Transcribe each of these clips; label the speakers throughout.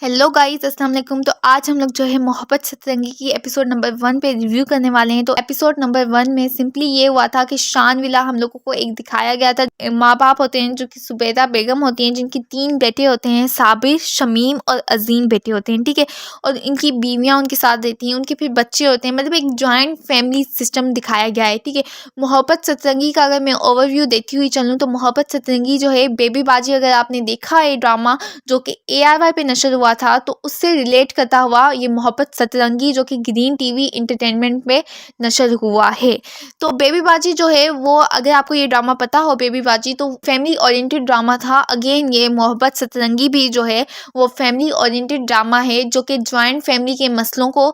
Speaker 1: Hello guys, अस्सलाम वालेकुम। तो आज हम लोग जो है मोहब्बत सतरंगी की एपिसोड नंबर 1 पे रिव्यू करने वाले हैं। तो एपिसोड नंबर 1 में सिंपली ये हुआ था कि शानविला हम लोगों को एक दिखाया गया था। माँ बाप होते हैं जो कि सुबेदा बेगम होती हैं, जिनकी 3 बेटे होते हैं, साबिर, शमीम और अजीम बेटे होते हैं, ठीक है। और इनकी बीवियाँ उनके साथ रहती हैं, उनके फिर बच्चे होते हैं, मतलब एक जॉइंट फैमिली सिस्टम दिखाया गया है, ठीक है। मोहब्बत सतरंगी का अगर मैं ओवरव्यू देती हुई चलूँ तो मोहब्बत सतरंगी जो है बेबी बाजी, अगर आपने देखा है ड्रामा जो कि ARY पे नशर हुआ था, तो उससे रिलेट करता हुआ ये मोहब्बत सतरंगी जो कि ग्रीन टीवी इंटरटेनमेंट पे नशर हुआ है। तो बेबी बाजी जो है वो, अगर आपको ये ड्रामा पता हो बेबी बाजी, तो फैमिली ओरिएंटेड ड्रामा था। अगेन ये मोहब्बत सतरंगी भी जो है वो फैमिली ओरिएंटेड ड्रामा है, जो कि जॉइंट फैमिली के मसलों को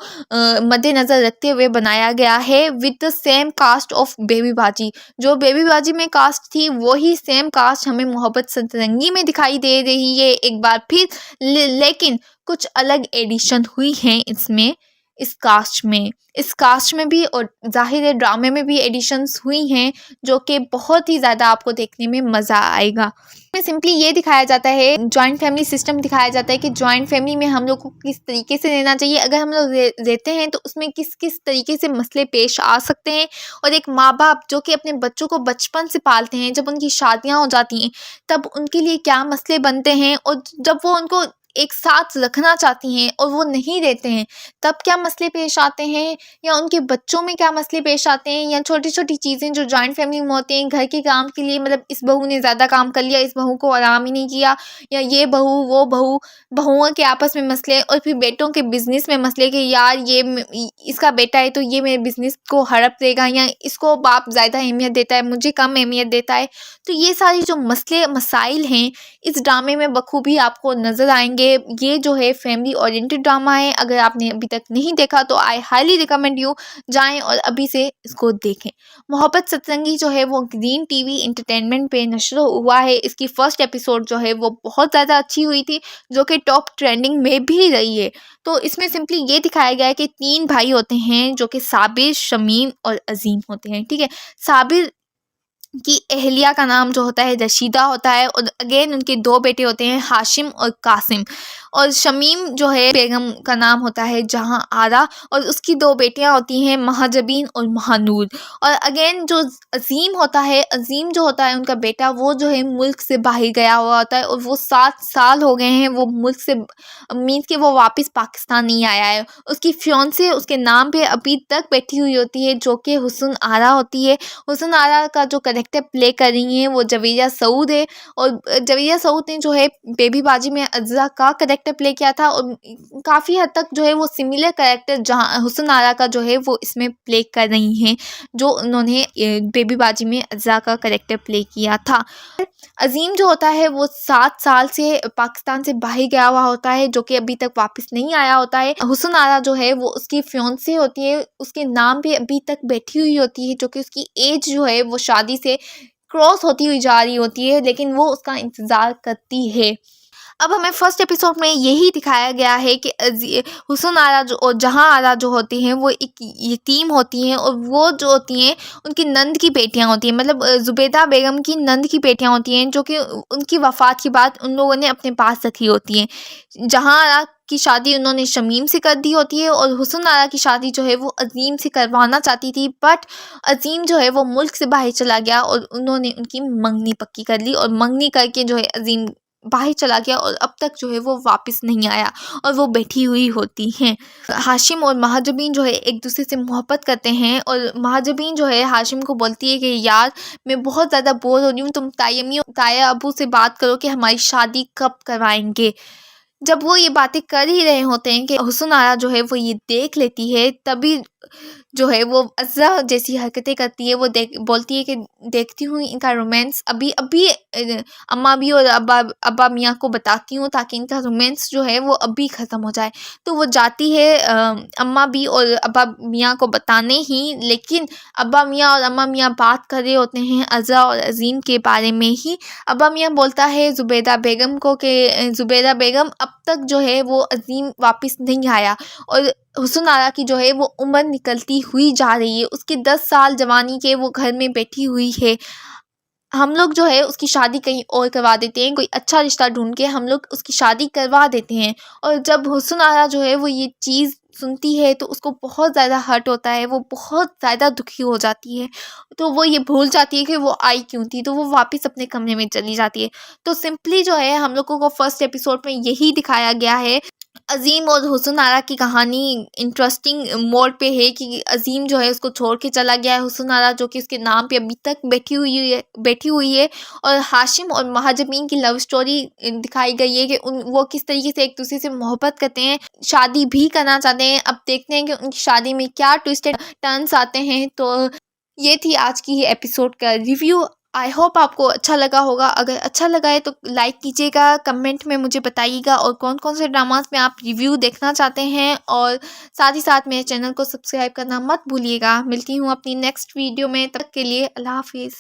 Speaker 1: मद्देनज़र रखते हुए बनाया गया है with the same cast of baby Baji. जो बेबी बाजी में कास्ट थी वही सेम कास्ट हमें मोहब्बत सतरंगी में दिखाई दे रही है एक बार फिर, लेकिन कुछ अलग एडिशन हुई हैं इसमें, इस कास्ट में भी, और जाहिर है ड्रामे में भी एडिशंस हुई हैं जो कि बहुत ही ज़्यादा आपको देखने में मज़ा आएगा। में सिंपली ये दिखाया जाता है, जॉइंट फैमिली सिस्टम दिखाया जाता है कि जॉइंट फैमिली में हम लोग को किस तरीके से रहना चाहिए, अगर हम लोग रहते हैं तो उसमें किस किस तरीके से मसले पेश आ सकते हैं। और एक माँ बाप जो कि अपने बच्चों को बचपन से पालते हैं, जब उनकी शादियाँ हो जाती हैं तब उनके लिए क्या मसले बनते हैं, और जब वो उनको एक साथ रखना चाहती हैं और वो नहीं रहते हैं तब क्या मसले पेश आते हैं, या उनके बच्चों में क्या मसले पेश आते हैं, या छोटी छोटी चीज़ें जो जॉइंट फैमिली में होती हैं घर के काम के लिए, मतलब इस बहू ने ज़्यादा काम कर लिया, इस बहू को आराम ही नहीं किया, या ये बहू वो बहू, बहुओं के आपस में मसले, और फिर बेटों के बिजनेस में मसले कि यार इसका बेटा है तो ये मेरे बिजनेस को हड़प देगा, या इसको बाप ज़्यादा अहमियत देता है, मुझे कम अहमियत देता है। तो ये सारी जो मसले मसाइल हैं इस ड्रामे में बखूबी आपको नज़र आएंगे। ये जो है फैमिली ओरिएंटेड ड्रामा है, अगर आपने अभी तक नहीं देखा तो आई हाईली रिकमेंड यू जाएं और अभी से इसको देखें। मोहब्बत सतरंगी जो है वो ग्रीन टीवी इंटरटेनमेंट पे नशर हुआ है। इसकी फर्स्ट एपिसोड जो है वो बहुत ज़्यादा अच्छी हुई थी, जो कि टॉप ट्रेंडिंग में भी रही है। तो इसमें सिंपली ये दिखाया गया है कि 3 भाई होते हैं जो कि साबिर, शमीम और अजीम होते हैं, ठीक है। साबिर की अहलिया का नाम जो होता है रशीदा होता है, और अगेन उनके 2 बेटे होते हैं, हाशिम और कासिम। और शमीम जो है बेगम का नाम होता है जहां आरा, और उसकी 2 बेटियां होती हैं, महाजबीन और महानूर। और अगेन जो अजीम होता है, अजीम जो होता है उनका बेटा, वो जो है मुल्क से बाहर गया हुआ होता है, और वो 7 साल हो गए हैं वो मुल्क से, मीन्स कि वो वापस पाकिस्तान नहीं आया है। उसकी फियांसे उसके नाम पे अभी तक बैठी हुई होती है, जो कि हुस्न आरा होती है। हुस्न आरा का जो कैरेक्टर प्ले कर रही हैं वो जवेरिया सऊद है, और जवेरिया सऊद ने जो है बेबी बाजी में अज़रा का कैरेक्टर प्ले किया था, और काफ़ी हद तक जो है वो सिमिलर कैरेक्टर जहाँ हुस्न आरा का जो है वो इसमें प्ले कर रही हैं, जो उन्होंने बेबी बाजी में अज़रा का कैरेक्टर प्ले किया था। अजीम जो होता है वो 7 साल से पाकिस्तान से बाहर गया हुआ होता है, जो कि अभी तक वापस नहीं आया होता है। हुस्न आरा जो है वो उसकी फियांसे होती है, उसके नाम पे अभी तक बैठी हुई होती है, जो कि उसकी एज जो है वो शादी से क्रॉस होती हुई जा रही होती है, लेकिन वो उसका इंतज़ार करती है। अब हमें फर्स्ट एपिसोड में यही दिखाया गया है कि हुस्न आरा जो और जहां आरा जो होती हैं वो एक यतीम होती हैं, और वो जो होती हैं उनकी नंद की बेटियां होती हैं, मतलब जुबैदा बेगम की नंद की बेटियां होती हैं, जो कि उनकी वफ़ात के बाद उन लोगों ने अपने पास रखी होती हैं। जहां आरा की शादी उन्होंने शमीम से कर दी होती है, और हुस्न आरा की शादी जो है वो अजीम से करवाना चाहती थी, बट अजीम जो है वो मुल्क से बाहर चला गया, और उन्होंने उनकी मंगनी पक्की कर ली, और मंगनी करके जो है अजीम बाहर चला गया, और अब तक जो है वो वापस नहीं आया, और वो बैठी हुई होती हैं। हाशिम और महाजबीन जो है एक दूसरे से मोहब्बत करते हैं, और महाजबीन जो है हाशिम को बोलती है कि यार मैं बहुत ज़्यादा बोर हो रही हूँ, तुम ताया अबू से बात करो कि हमारी शादी कब करवाएंगे। जब वो ये बातें कर ही रहे होते हैं कि हुस्न आरा जो है वो ये देख लेती है, तभी जो है वो अज़रा जैसी हरकतें करती है। वो बोलती है कि देखती हूँ इनका रोमांस अभी अभी अम्मा भी और अब्बा मियाँ को बताती हूँ, ताकि इनका रोमांस जो है वो अभी ख़त्म हो जाए। तो वो जाती है अम्मा भी और अब्बा मियाँ को बताने ही, लेकिन अब्बा मियाँ और अम्मा मियाँ बात कर रहे होते हैं अज़रा और अजीम के बारे में ही। अब्बा मियाँ बोलता है ज़ुबैदा बेगम को कि ज़ुबैदा बेगम अब तक जो है वो अजीम वापस नहीं आया, और हुस्न आरा की जो है वो उम्र निकलती हुई जा रही है, उसके 10 साल जवानी के वो घर में बैठी हुई है। हम लोग जो है उसकी शादी कहीं और करवा देते हैं, कोई अच्छा रिश्ता ढूंढ के हम लोग उसकी शादी करवा देते हैं। और जब हुस्न आरा जो है वो ये चीज़ सुनती है तो उसको बहुत ज़्यादा हर्ट होता है, वो बहुत ज़्यादा दुखी हो जाती है। तो वो ये भूल जाती है कि वो आई क्यों थी, तो वो वापस अपने कमरे में चली जाती है। तो सिंपली जो है हम लोगों को फर्स्ट एपिसोड में यही दिखाया गया है। अज़ीम और हुस्न आरा की कहानी इंटरेस्टिंग मोड़ पे है कि अज़ीम जो है उसको छोड़ के चला गया है, हुस्न आरा जो कि उसके नाम पे अभी तक बैठी हुई है। और हाशिम और महाजबीन की लव स्टोरी दिखाई गई है कि वो किस तरीके से एक दूसरे से मोहब्बत करते हैं, शादी भी करना चाहते हैं। अब देखते हैं कि उनकी शादी में क्या ट्विस्टेड टर्न्स आते हैं। तो ये थी आज की ही एपिसोड का रिव्यू। आई होप आपको अच्छा लगा होगा। अगर अच्छा लगा है तो लाइक कीजिएगा, कमेंट में मुझे बताइएगा और कौन कौन से ड्रामास में आप रिव्यू देखना चाहते हैं। और साथ ही साथ मेरे चैनल को सब्सक्राइब करना मत भूलिएगा। मिलती हूँ अपनी नेक्स्ट वीडियो में, तब तक के लिए अल्लाह हाफिज़।